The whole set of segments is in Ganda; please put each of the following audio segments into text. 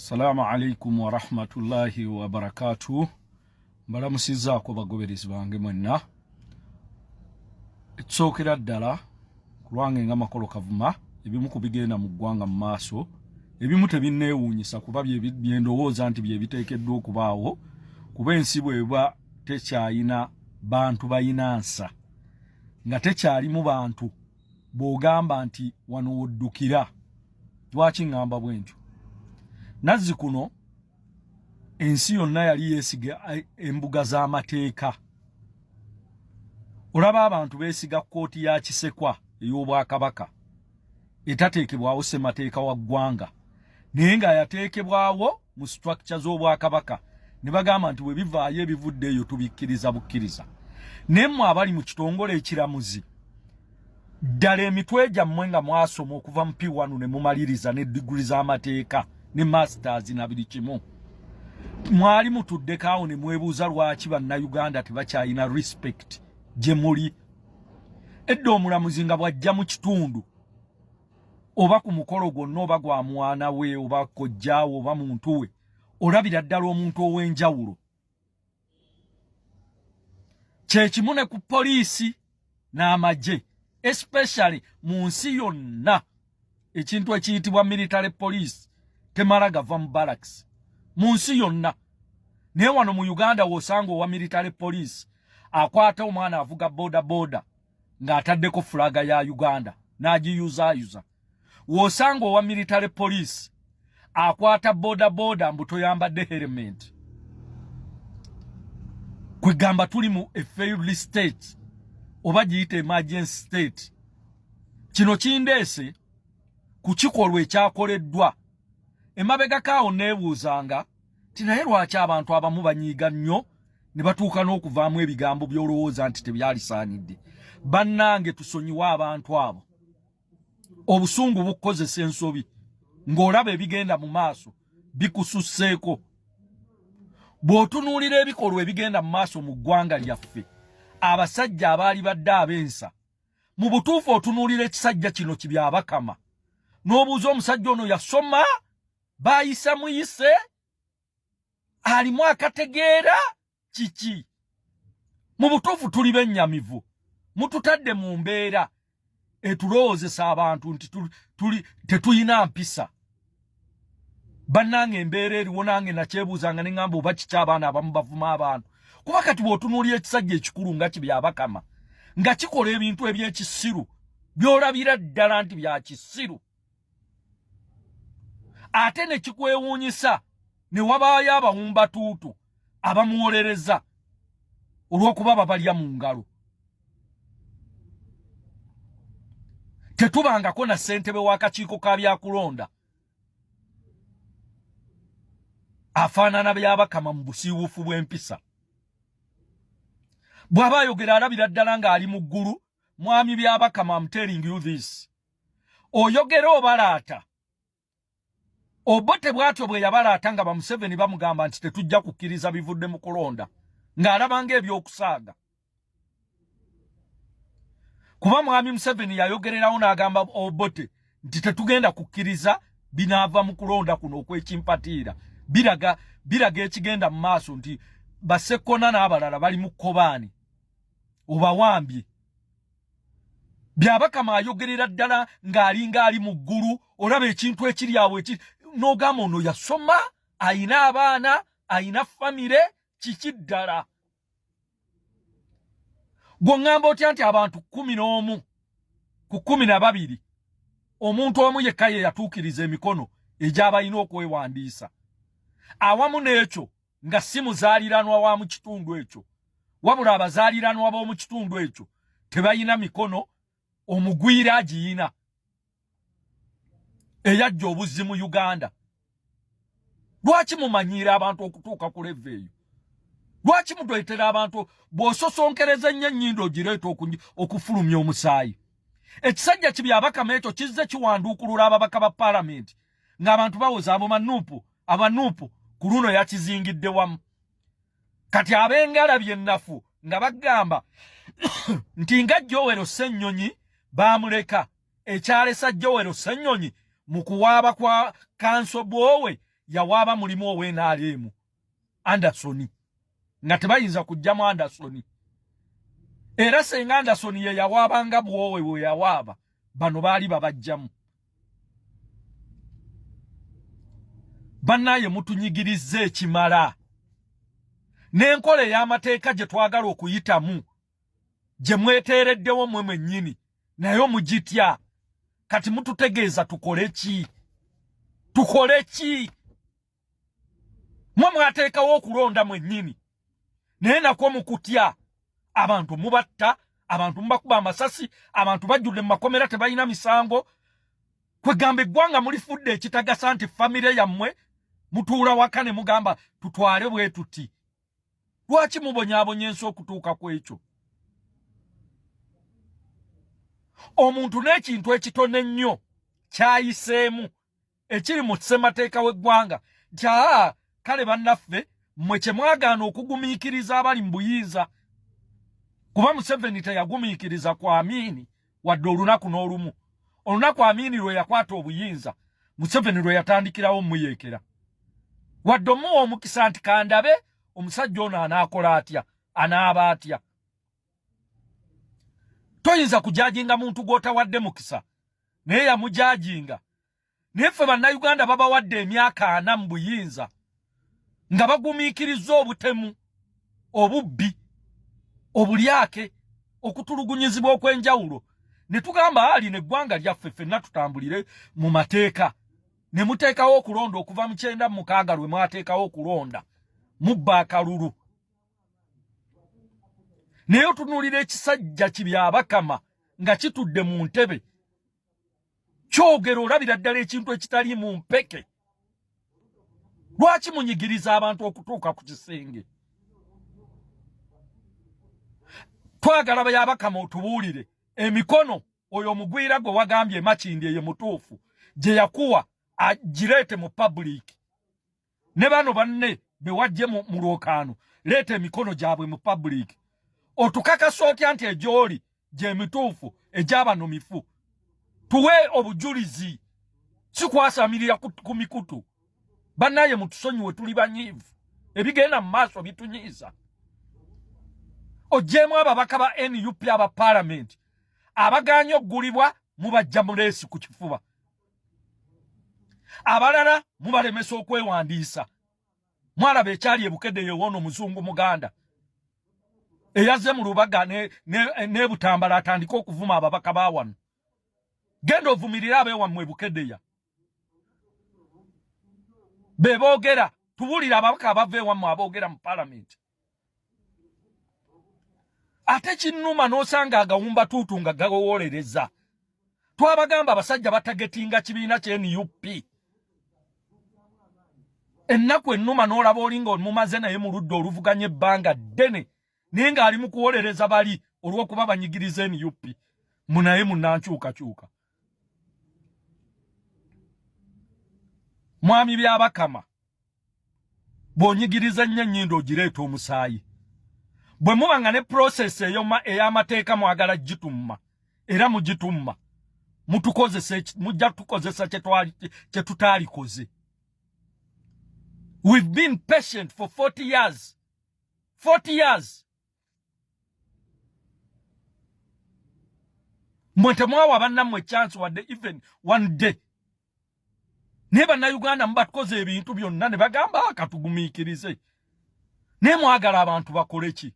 Assalamu alaikum wa rahmatullahi wa barakatuh. Mbalamusizaako bagoberezi bange mwenna. Ekyookera ddala kulwange nga makolo kavuma ebimu kubigenda mu ggwanga mu maaso ebimu tebinneewuunyisa kuba byendowooza nti bye biteekeddwa okubaawo kuba ensi bw'eba tekyayina bantu bayina nsa nga tekyalimu bantu bw'ogamba nti wano woddukira. Lwaki ngamba bwentyo? Nazzi kuno ensi yonna yali yeesiga embuga z'amateeka. Olaba abantu beesiga kkooti ya Kisekwa ey'Obwakabaka etateekebwawo ssemateeka wa ggwanga naye nga yateekebwawo mu structure z'Obwakabaka ne bagamba nti bwe bivaayo ebivuddeeyo tubikkiriza bukkiriza. Nemmwe abali mu kitongole ekiramuzi ddala emitwe gyammwe nga mwasoma okuva mu P1 ne mumaliriza ne diguli z'amateeka ne masters na buli kimu mwali mutuddeko awo ne mwebuuza lwaki bannayuganda tebakyayina respect gye muli. Edda omulamuzi nga bw'ajja mu kitundu oba ku mukolo gwonna oba gwa mwana we oba kojjaawo oba muntu we olabira ddala omuntu ow'enjawulo. Kye kimu ne ku poliisi n'amagye especially mu nsi yonna ekintu ekiyitibwa military police temala gava mu barracks mu nsi yonna. Naye wano mu Uganda w'osanga owa military police akwata omwana avuga boda boda ng'ataddeko fulaga ya Uganda n'agiyuzaayuza. W'osanga owa military police akwata boda boda mbu toyambadde helmet. Kwegamba tuli mu a failed state oba giyita emergency state. Kino kindeese ku kikolwa ekyakoleddwa. Emabegakaawo neebuuzanga ti naye lwaki abantu abamu banyiiga nnyo ne batuuka n'okuvaamu ebigambo by'olowooza nti tebyalisaanidde. Bannange tusonyiwe abantu abo. Obusungu bukozesa ensobi ng'olaba ebigenda mu maaso bikususseeko. Bw'otunuulira ebikolwa ebigenda mu maaso mu ggwanga lyaffe abasajja abaali badde ab'ensa mu butuufu otunuulira ekisajja kino kibyabakama n'obuuza omusajja ono yasoma baayisa muyise alimu akategeera kiki. Mu butuufu tuli bennyamivu mututadde mu mbeera etulowoozesa abantu nti tetuyina mpisa. Bannange embeera eriwo nange nakyebuuzanga ne ngamba oba kiki abaana abamu bavuma abantu kuba kati bw'otunuulira ekisajja ekikulu nga kibyabakama nga kikola ebintu eby'ekisiru by'olabira ddala nti bya kisiru ate ne kikwewuunyisa ne wabaayo abawumbatuutu abamuwolereza olw'okuba babalya mu ngalo. Tetubangako na ssentebe w'akakiiko ka byakulonda afaanana byabakama mu busiiwuufu bw'empisa. Bw'aba ayogera alabira ddala ng'ali mu ggulu. Mwami byabakama, I'm telling you this. Oyogera obalaata. Obote bw'atyo bwe yabalaata nga Museveni bamugamba nti tetujja kukkiriza bivudde mu kulonda ng'alabanga eby'okusaaga. Kuba mwami Museveni yayogererawo n'agamba Obote nti tetugenda kukkiriza binaava mu kulonda kuno okwekimpatiira. Biraga ekigenda mu maaso nti Basekona n'abalala bali mu kkobaani obawambye. Byabakama ayogerera ddala ng'alinga ali mu ggulu olaba ekintu ekiri awo n'ogamba ono yasoma ayina abaana ayina famire kiki ddala. Gw'oŋŋamba otya nti abantu 11 ku 12 omuntu omu yekka ye yatuukiriza emikono egy'abalina okwewandiisa. Awamu n'ekyo nga si muzaaliranwa wa mu kitundu ekyo wabula abazaaliranwa b'omu kitundu ekyo tebayina mikono omugwira agiyina eyajja obuzzi mu Uganda. Lwaki mumanyiira abantu okutuuka ku leve eyo? Lwaki mutwetera abantu bw'ososonkereza nnyo ennyindo ogireeta okufulumya omusaayi? Ekisajja kibyabakama ekyo kizze kiwanduukulula ababaka ba paalamenti ng'abantu bawoza abo abanuupu ku luno yakizingidde wamu. Kati ab'engalabi ennafu nga bagamba nti nga Joel Ssennyonyi baamuleka ekyalesa Joel Ssennyonyi mu kuwaaba kwa kanso bwowe yawaaba mulimu ow'NRM Anderson nga tebayinza kujjamu Anderson era senga Anderson ye yawaabanga bwowe bwe yawaaba bano baali babajjamu. Bannaye mutunyigirize ekimala n'enkola ey'amateeka gye twagala okuyitamu gye mweteereddewo mmwe mwennyini naye mugitya. Kati mututegeeza tukole ki? Tukole ki? Mmwe mwateekawo okulonda mwennyini naye nakwo mukutya. Abantu mubatta, abantu mubakuba amasasi, abantu bajjudde mu makomera tebalina misango. Kwegamba eggwanga mulifudde ekitagasa nti famire yammwe mutuula waka ne mugamba tutwale bwe tuti. Lwaki mubonyaabonya ensi okutuuka ku ekyo? Omuntu n'ekintu ekitono ennyo kyayiseemu ekiri mu ssemateeka w'eggwanga nti kale bannaffe mmwe kye mwagaana okugumiikiriza abali mu buyinza. Kuba Museveni teyagumiikiriza ku Amini wadde olunaku n'olumu. Olunaku Amini lwe yakwata obuyinza Museveni lwe yatandikirawo muyeekera. Wadde omuwa omukisa nti kandabe omusajja ono anaakola atya, anaaba atya. Toyinza kujajinga muntu gw'otawadde mukisa naye yamujajinga. Naye ffe bannayuganda babawadde emyaka 4 mu buyinza nga bagumiikiriza obutemu, obubbi, obulyake, okutulugunyizibwa okwenjawulo. Ne tugamba ali n'eggwanga lyaffe ffenna tutambulire mu mateeka. Ne muteekawo okulonda okuva mu 96 lwe mwateekawo okulonda. Mubba akalulu. Naye otunuulira ekisajja kibyabakama nga kitudde mu ntebe. Kyogero olabira ddala ekintu ekitali mu mpeke. Lwaki munyigiriza abantu okutuuka ku kisenge? Twagala bayabakama otubuulire emikono oyo omugwira gwe wagambye Makindi ye mutuufu gye yakuwa agireete mu public. Ne bano banne be wajje mu lwokaano leeta emikono gyabwe mu public. Otukakasa otya nti egyoli gye mituufu egy'abanumifu? Tuwe obujulizi, si kwasamirira ku mikutu. Bannaye mutusonyiwe tuli banyiivu. Ebigenda mu maaso bitunyiiza. Ogyemu ababaka ba NUP aba parliament abaganya okugulibwa mubajja mu leesi ku kifuba. Abalala mubalemesa okwewandiisa. Mwalaba ekyali ebukedde yewono omuzungu muganda eyaze mu lubaga ne Butambala atandika okuvuma ababaka ba wano. Genda ovumirira abeewammwe Bukeddeya. Beboogera tubulira ababaka abava ewammwe aboogera mu parliament. Ate kinnuma n'osanga agawumba tuutu nga gawowolereza. Twabagamba abasajja batagetinga kibiina kye NUP. Ennaku ennuma n'olaba olinga omumaze naye mu ludda oluvuganya ebbanga ddene naye ng'ali mu kuwolereza bali olw'okuba banyigiriza NUP. Munaye munnankyukakyuka. Mwami byabakama bw'onyigiriza nnyo ennyindo ogireeta omusaayi. Bwe muba nga ne process ey'amateeka mwagala gitumma era mugitumma mujja tukozesa kye tutaalikoze. We've been patient for 40 years. 40 years. Mwe temwawa bannammwe chance wadde even one day. Ne bannayuganda mubatukoze ebintu byonna ne bagamba akatugumiikirize. Ne mwagala abantu bakole ki?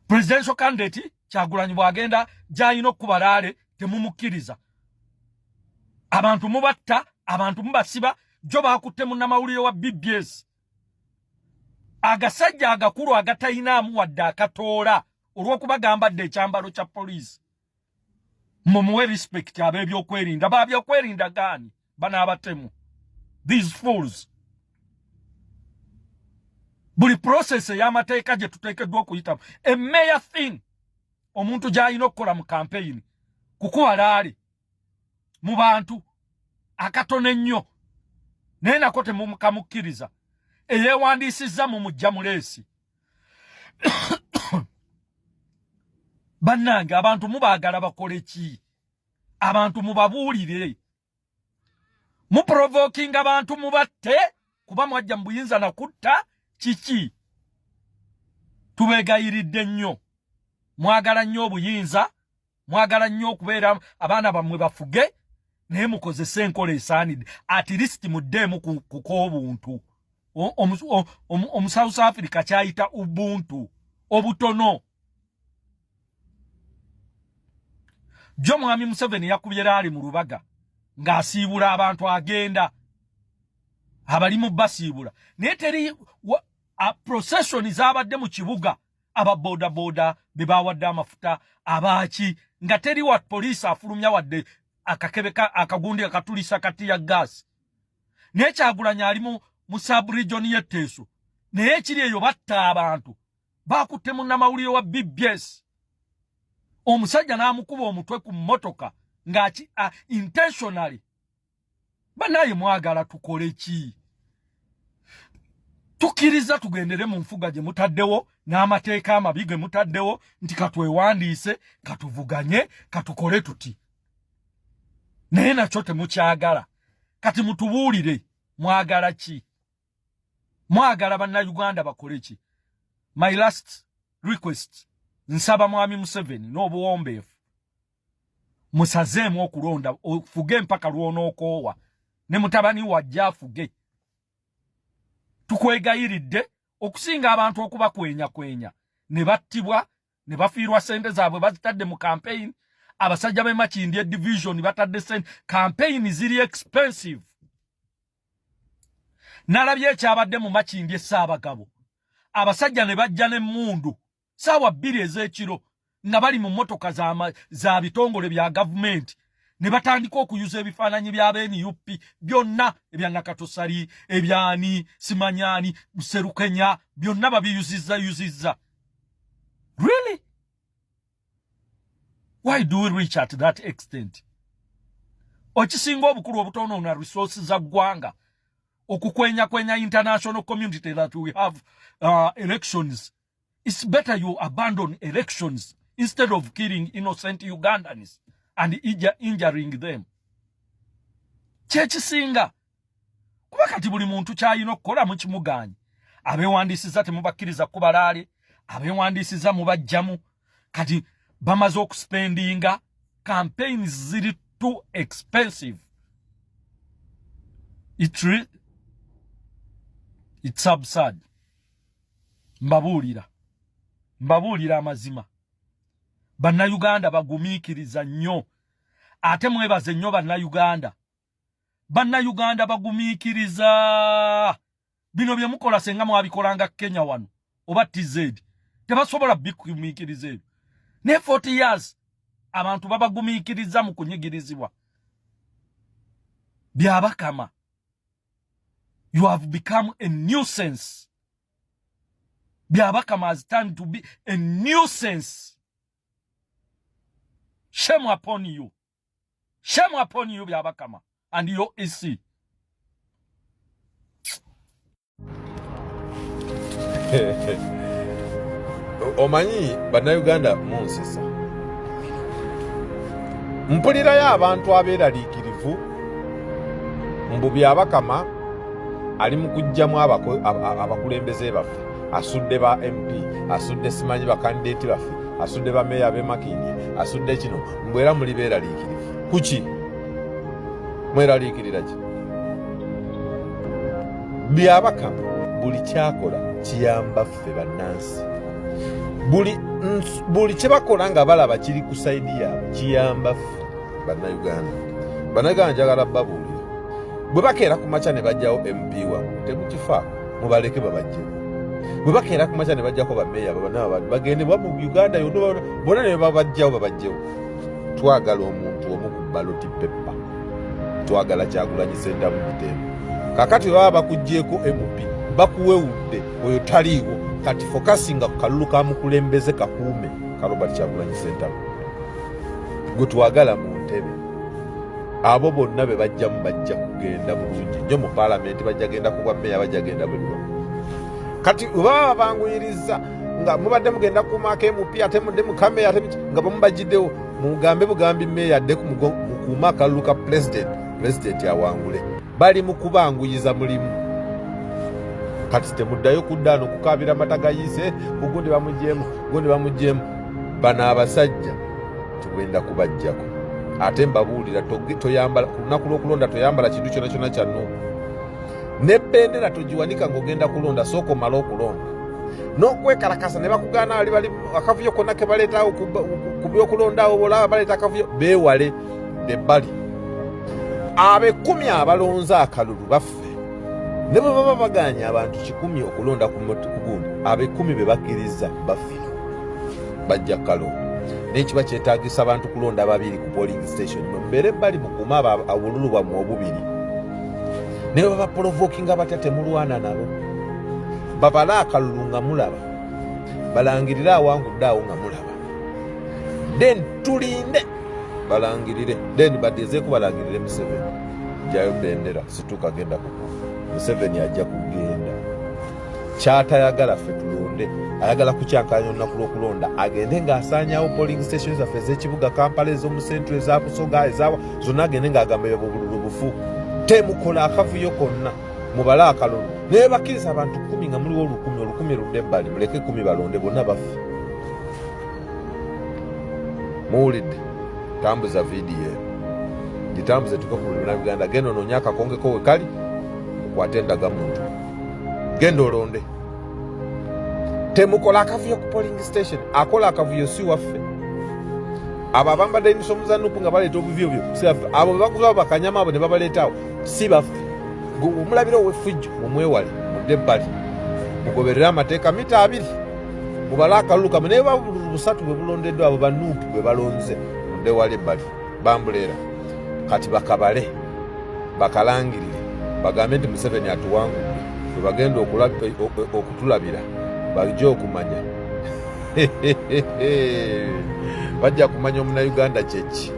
Presidential candidate Kyagulanyi bwagenda gy'alina okubalaale temumukkiriza. Abantu mubatta, abantu mubasiba, jo baakutte munnamawulire wa BBS. Agasajja agakulu agatalinaamu wadde akatoola olw'okubagamba dde ekyambalo kya poliisi. Mumuwe respect ab'ebyokwerinda. Babyokwerinda gaani banaabatemu. These fools. Buli process ey'amateeka gye tuteekeddwa okuyitamu. A major thing omuntu gy'alina okukola mu campaign kukuba laale mu bantu akatono ennyo naye nako temukamukkiriza eyeewandiisizza mu mujja mu leesi. Bannange abantu mubaagala bakole ki? Abantu mubabuulire. mu provoking abantu mubatte kuba mwajja mbuyinza na kutta kiki tubegayiridde nnyo mwagala nnyo obuyinza mwagala nnyo okubeera abaana bammwe bafuge naye mukozese enkola esaanidde at least muddeemu kuk'obuntu South Africa kyayita ubuntu obutono jo mwami Museveni yakubye laali mu Lubaga ng'asiibula abantu agenda abali mu basiibula naye teri procession zabadde mu kibuga aba boda boda bebawadde amafuta abaaki nga teri wa police afulumya wadde akakebeka akagundi akatulisa kati ya gas naye Kyagulanyi ali mu sub-region y'Etteeso naye kiri eyo batta abantu bakutte munnamawulire wa BBS omusajja n'amukuba omutwe ku mmotoka ng'aki intentionally banaye mwagala tukole ki tukiriza tugendere mu nfuga gye mutaddewo n'amateeka amabi ge mutaddewo nti katwewandiise katuvuganye katukole tuti naye nakyo temukyagala kati mutubuulire mwagala ki mwagala bannayuganda bakole ki my last request nsaba mwami Museveni n'obuwombeefu musazeemu okulonda ofuge mpaka lw'onookoowa ne mutabani wajja afuge tukwegayiridde okusinga abantu okuba kwenya ne battibwa ne bafiirwa sente zaabwe bazitadde mu campaign abasajja b'e Makindye division batadde sente campaign ziri expensive nalabye ekyabadde mu Makindye Ssaabagabo abasajja ne bajja n'emmundu saawa 2 ez'ekiro nga bali mu mmotoka za bitongole bya gavumenti ne batandika okuyuza ebifaananyi by'abeNUP byonna ebya Nakatosali ebyani Simanyani Buserukenya byonna babiyuzizza really why do we reach at that extent okisinga obukulu obutono na resources za ggwanga okukwenya international community that we have elections. It's better you abandon elections instead of killing innocent Ugandans and injuring them. Kyekisinga kuba kati buli muntu kyayina okukola mu kimuganyi abewandiisiza temubakkiriza kubalaale abewandiisiza mubajjamu kati bamaze okuspendinga campaigns ziri too expensive. It's absurd. Mbabuulira amazima. Bannayuganda bagumiikiriza nnyo. Ate mwebaze nnyo bannayuganda. Bannayuganda bagumiikiriza. Bino bye mukola senga mwabikolanga Kenya wano. Oba TZ. Tebasobola bikumiikiriza ebyo. Ne 40 years. Abantu babagumiikiriza mu kunyigirizibwa. Byabakama. You have become a nuisance. Byabakama has turned to be a nuisance. Shame upon you. Shame upon you, Byabakama, and your EC. Omanyi bannayuganda munsisa. Mpulirayo abantu abeeraliikirivu mbu Byabakama ali mu kuggyamu abakulembeze baffe, asudde ba MP, asudde simanyi bakandidate baffe, asudde ba meya b'e Makindye, asudde kino, mbwera muli beeraliikirivu. Kuki? Mweraliikirira ki? Byabakama buli kyakola kiyamba ffe bannansi. Buli kye bakola nga balaba kiri ku sayidi yaabwe kiyamba ffe bannayuganda. Bannayuganda njagala babuulira. Bwe bakeera ku makya ne bajjawo MP wammwe temukifaako mubaleke babajjewo. Bwe bakeera ku makya ne bajjako bameeya bagende mu Uganda yonna bonna ne babajjawo babajjewo. Twagala omuntu omu ku ballot paper. Twagala Kyagulanyi Ssentamu Butembo. Kakati baba bakuggyeko MP bakuwewudde oyo taliiwo kati fokasinga ku kalulu ka mukulembeze kakuume ka Robert Kyagulanyi Ssentamu. Gwe twagala mu ntebe. Abo bonna be bajja kugenda bulungi nnyo mu parliament bajja genda ku bwa meya bajja genda buli wamu. Kati baba banguyiriza nga mubadde mugenda kumaaka MP ate mudde mu kameya ate nga bamubajjiddewo mugambe bugambi meya adde ku mukuuma akalulu ka president awangule. bali mu kubanguyiza mulimu kati temuddayo kudda n'okukabira amata gayise ugundi bamugjeemu bano abasajja tugenda kubajjako ate mbabuulira toyambala ku lunaku lw'okulonda toyambala kintu kyona kyona kya Nuupu n'ebbendera togiwanika ng'ogenda kulonda sooka omala okulonda n'okwekalakasa ne bakugaana bali akavuyo konna ke baleetawo ku byokulondaawo bolaba baleeta akavuyo beewale ebbali ab'ekkumi abalonze akalulu baffe ne bwe baba baganya abantu 100 okulonda ku gundi ab'ekkumi be bakkiriza baffiro bajja kalo n'ekiba kyetaagisa abantu kulonda 2 ku polling station mbeere ebbali mukuuma obululu bwammwe obubiri ne bwe baba provokinga batya temulwana nabo babala akalulu nga mulaba balangirire awangudde awo nga mulaba then tulinde balangirire then badezeeko balangirire Museveni jayo bendera situka genda kukufa Museveni ajja kugenda kyatayagala ffe tulonde ayagala kukyankanya olunaku lw'okulonda agende ng'asaanyawo polling stations zaffe ez'ekibuga Kampala ez'omu centro eza Busoga ezawa zonna agende ng'agamba ebyo bufu temukola akavuyo konna mubale akalulu naye bakkiriza abantu 10 nga muliwo 10 ludde ebbali muleke 10 balonde bonna baffe muwulidde tambuza vidiyo gitambuze tuka ku lubina Uganda genda onoonya akakongeko we kali okwate endagamuntu genda olonde temukola akavuyo ku polling station akola akavuyo si waffe abo abambadde emisomo za Nuupu nga baleeta obuvyo byo si baffe abo bebakuza bakanyama abo ne babaleetaawo si baffe omulabiro ow'effujjo mumwewale mudde ebbali mugoberere amateeka mita 2 mubale akalulu kamwe naye babululu 3 bwe bulondeddwa abo baNuupu bwe balonze mudde wali ebbali bambuleera kati bakabale bakalangirire bagambe nti Museveni atuwangudde bwe bagenda okutulabira bajja okumanya bajja kumanya omunayuganda kyeki